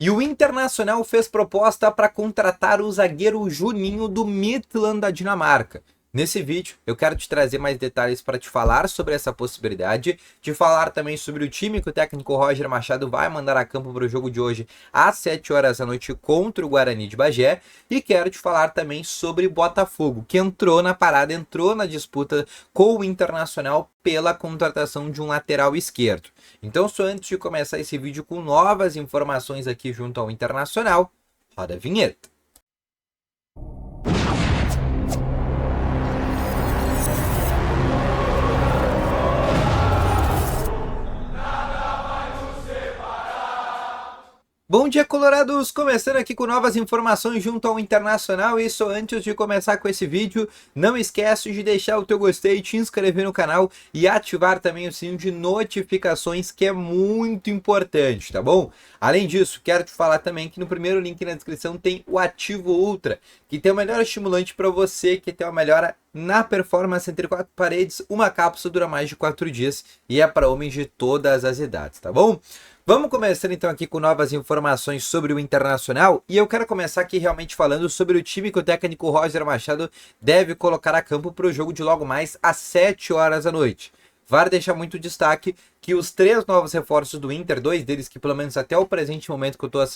E o Internacional fez proposta para contratar o zagueiro Juninho do Midtjylland da Dinamarca. Nesse vídeo eu quero te trazer mais detalhes para te falar sobre essa possibilidade, te falar também sobre o time que o técnico Roger Machado vai mandar a campo para o jogo de hoje às 7 horas da noite contra o Guarani de Bagé, e quero te falar também sobre Botafogo, que entrou na parada, entrou na disputa com o Internacional pela contratação de um lateral esquerdo. Então, só antes de começar esse vídeo com novas informações aqui junto ao Internacional, roda a vinheta. Bom dia, colorados! Começando aqui com novas informações junto ao Internacional. E só antes de começar com esse vídeo, não esquece de deixar o teu gostei, te inscrever no canal e ativar também o sininho de notificações, que é muito importante, tá bom? Além disso, quero te falar também que no primeiro link na descrição tem o Ativo Ultra, que tem o melhor estimulante para você que tem uma melhora na performance entre 4 paredes. Uma cápsula dura mais de 4 dias e é para homens de todas as idades, tá bom? Vamos começar então aqui com novas informações sobre o Internacional, e eu quero começar aqui realmente falando sobre o time que o técnico Roger Machado deve colocar a campo para o jogo de logo mais às 7 horas da noite. Vale deixar muito destaque que os 3 novos reforços do Inter, 2 deles que pelo menos até o presente momento que eu estou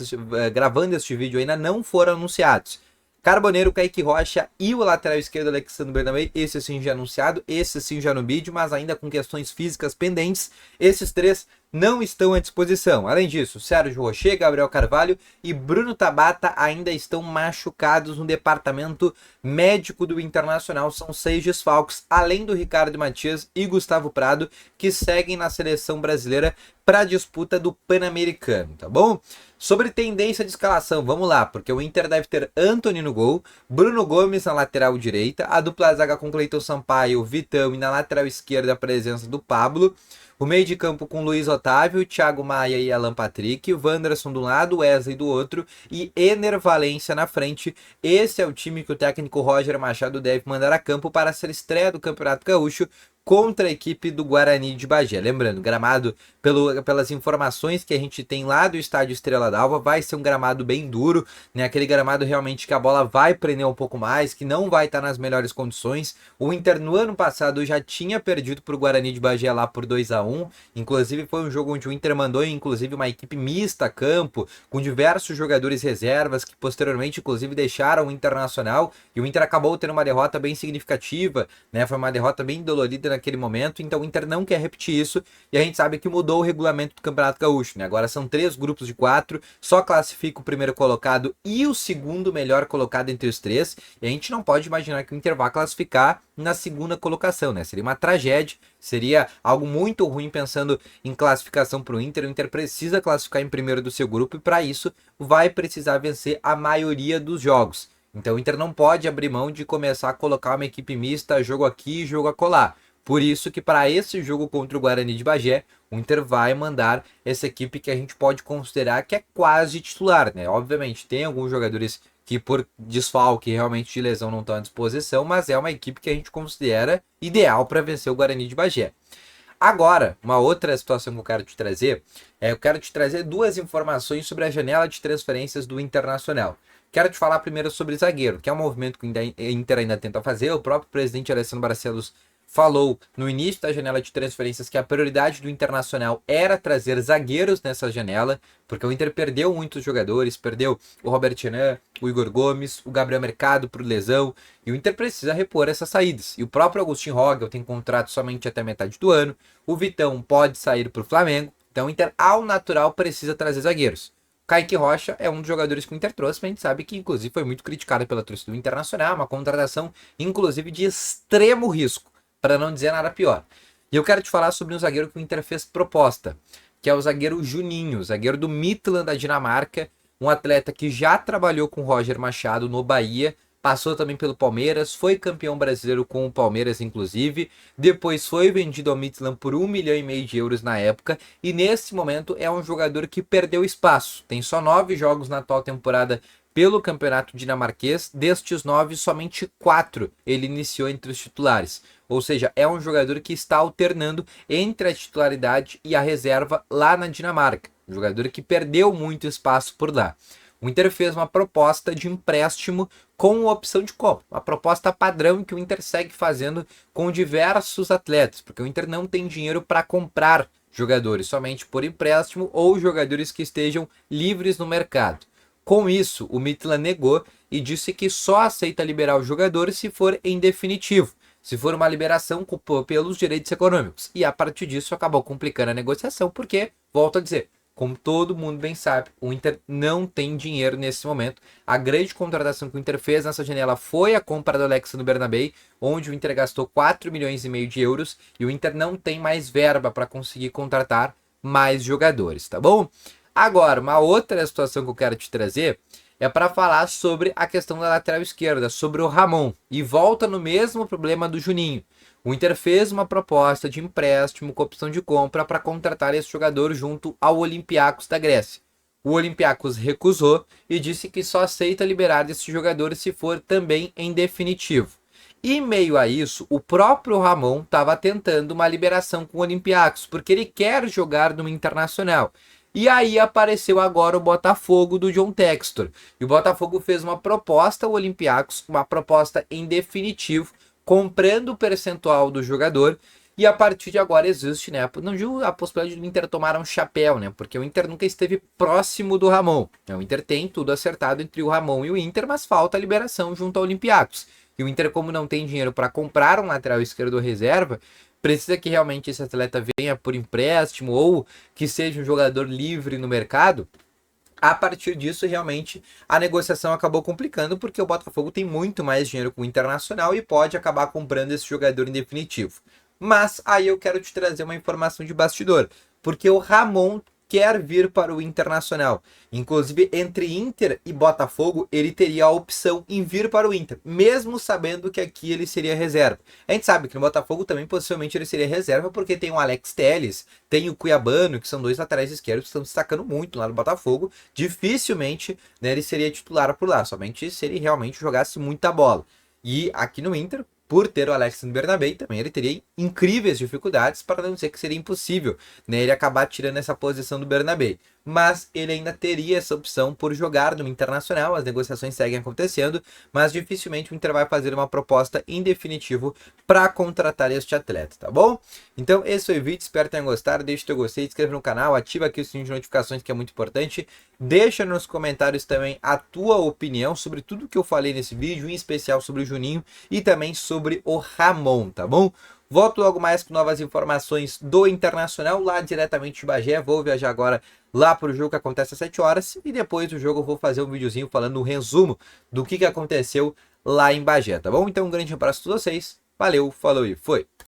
gravando este vídeo ainda não foram anunciados. Carboneiro, Kaique Rocha e o lateral esquerdo Alexandre Bernabé, esse sim já anunciado, esse sim já no vídeo, mas ainda com questões físicas pendentes. Esses 3 não estão à disposição. Além disso, Sérgio Rocher, Gabriel Carvalho e Bruno Tabata ainda estão machucados no departamento médico do Internacional. São 6 desfalques, além do Ricardo Matias e Gustavo Prado, que seguem na seleção brasileira para a disputa do Pan-Americano, tá bom? Sobre tendência de escalação, vamos lá, porque o Inter deve ter Antony no gol, Bruno Gomes na lateral direita, a dupla zaga com Cleiton Sampaio, Vitão, e na lateral esquerda a presença do Pablo. O meio de campo com Luiz Otávio, Thiago Maia e Alan Patrick, Wanderson do lado, Wesley do outro e Ener Valencia na frente. Esse é o time que o técnico Roger Machado deve mandar a campo para essa estreia do Campeonato Gaúcho contra a equipe do Guarani de Bagé. Lembrando, gramado, pelas informações que a gente tem lá do estádio Estrela d'Alva, vai ser um gramado bem duro, né? Aquele gramado realmente que a bola vai prender um pouco mais, que não vai estar nas melhores condições. O Inter no ano passado já tinha perdido para o Guarani de Bagé lá por 2-1, inclusive foi um jogo onde o Inter mandou inclusive uma equipe mista a campo, com diversos jogadores reservas, que posteriormente inclusive deixaram o Internacional, e o Inter acabou tendo uma derrota bem significativa, né? Foi uma derrota bem dolorida naquele momento, então o Inter não quer repetir isso, e a gente sabe que mudou o regulamento do Campeonato Gaúcho, né? Agora são 3 grupos de 4, só classifica o primeiro colocado e o segundo melhor colocado entre os 3, e a gente não pode imaginar que o Inter vá classificar na segunda colocação, né? Seria uma tragédia, seria algo muito ruim pensando em classificação para o Inter. O Inter precisa classificar em primeiro do seu grupo, e para isso vai precisar vencer a maioria dos jogos. Então o Inter não pode abrir mão de começar a colocar uma equipe mista, jogo aqui, jogo acolá. Por isso que para esse jogo contra o Guarani de Bagé, o Inter vai mandar essa equipe que a gente pode considerar que é quase titular, né? Obviamente tem alguns jogadores que por desfalque realmente de lesão não estão à disposição, mas é uma equipe que a gente considera ideal para vencer o Guarani de Bagé. Agora, uma outra situação que eu quero te trazer, eu quero te trazer 2 informações sobre a janela de transferências do Internacional. Quero te falar primeiro sobre zagueiro, que é um movimento que o Inter ainda tenta fazer. O próprio presidente Alessandro Barcelos falou no início da janela de transferências que a prioridade do Internacional era trazer zagueiros nessa janela, porque o Inter perdeu muitos jogadores, perdeu o Robert Renan, o Igor Gomes, o Gabriel Mercado por lesão, e o Inter precisa repor essas saídas. E o próprio Agustin Rogel tem contrato somente até metade do ano, o Vitão pode sair para o Flamengo, então o Inter, ao natural, precisa trazer zagueiros. Kaique Rocha é um dos jogadores que o Inter trouxe, mas a gente sabe que inclusive foi muito criticado pela torcida do Internacional, uma contratação inclusive de extremo risco, para não dizer nada pior. E eu quero te falar sobre um zagueiro que o Inter fez proposta, que é o zagueiro Juninho, zagueiro do Midtjylland da Dinamarca, um atleta que já trabalhou com o Roger Machado no Bahia, passou também pelo Palmeiras, foi campeão brasileiro com o Palmeiras inclusive, depois foi vendido ao Midtjylland por 1,5 milhão de euros na época, e nesse momento é um jogador que perdeu espaço, tem só 9 jogos na atual temporada pelo campeonato dinamarquês. Destes 9, somente 4 ele iniciou entre os titulares. Ou seja, é um jogador que está alternando entre a titularidade e a reserva lá na Dinamarca. um jogador que perdeu muito espaço por lá. O Inter fez uma proposta de empréstimo com opção de compra, uma proposta padrão que o Inter segue fazendo com diversos atletas, porque o Inter não tem dinheiro para comprar jogadores, somente por empréstimo ou jogadores que estejam livres no mercado. Com isso, o Midtjylland negou e disse que só aceita liberar os jogadores se for em definitivo, se for uma liberação pelos direitos econômicos. E a partir disso acabou complicando a negociação, porque, volto a dizer, como todo mundo bem sabe, o Inter não tem dinheiro nesse momento. A grande contratação que o Inter fez nessa janela foi a compra do Alexandre Bernabei, onde o Inter gastou 4 milhões e meio de euros e o Inter não tem mais verba para conseguir contratar mais jogadores, tá bom? Agora, uma outra situação que eu quero te trazer é para falar sobre a questão da lateral esquerda, sobre o Ramon, e volta no mesmo problema do Juninho. O Inter fez uma proposta de empréstimo com opção de compra para contratar esse jogador junto ao Olympiacos da Grécia. O Olympiacos recusou e disse que só aceita liberar esse jogador se for também em definitivo. E meio a isso, o próprio Ramon estava tentando uma liberação com o Olympiacos, porque ele quer jogar no Internacional. E aí apareceu agora o Botafogo do John Textor. E o Botafogo fez uma proposta ao Olympiacos, uma proposta em definitivo, comprando o percentual do jogador. E a partir de agora existe, né? Não digo a possibilidade do Inter tomar um chapéu, né? Porque o Inter nunca esteve próximo do Ramon. O Inter tem tudo acertado entre o Ramon e o Inter, mas falta a liberação junto ao Olympiacos. E o Inter, como não tem dinheiro para comprar um lateral esquerdo reserva, precisa que realmente esse atleta venha por empréstimo ou que seja um jogador livre no mercado. A partir disso, realmente, a negociação acabou complicando, porque o Botafogo tem muito mais dinheiro com o Internacional e pode acabar comprando esse jogador em definitivo. Mas aí eu quero te trazer uma informação de bastidor, porque o Ramon quer vir para o Internacional. Inclusive, entre Inter e Botafogo, ele teria a opção em vir para o Inter, mesmo sabendo que aqui ele seria reserva. A gente sabe que no Botafogo também possivelmente ele seria reserva, porque tem o Alex Telles, tem o Cuiabano, que são dois laterais esquerdos que estão destacando muito lá no Botafogo. Dificilmente, né, ele seria titular por lá, somente se ele realmente jogasse muita bola. E aqui no Inter, por ter o Alexandre Bernabei, também ele teria incríveis dificuldades, para não dizer que seria impossível, né, ele acabar tirando essa posição do Bernabei. Mas ele ainda teria essa opção por jogar no Internacional, as negociações seguem acontecendo, mas dificilmente o Inter vai fazer uma proposta em definitivo para contratar este atleta, tá bom? Então esse foi o vídeo, espero que tenham gostado, deixa o teu gostei, se inscreve no canal, ativa aqui o sininho de notificações que é muito importante, deixa nos comentários também a tua opinião sobre tudo que eu falei nesse vídeo, em especial sobre o Juninho e também sobre o Ramon, tá bom? Volto logo mais com novas informações do Internacional, lá diretamente de Bagé. Vou viajar agora lá para o jogo que acontece às 7 horas. E depois do jogo eu vou fazer um videozinho falando um resumo do que aconteceu lá em Bagé, tá bom? Então um grande abraço a todos vocês. Valeu, falou e foi!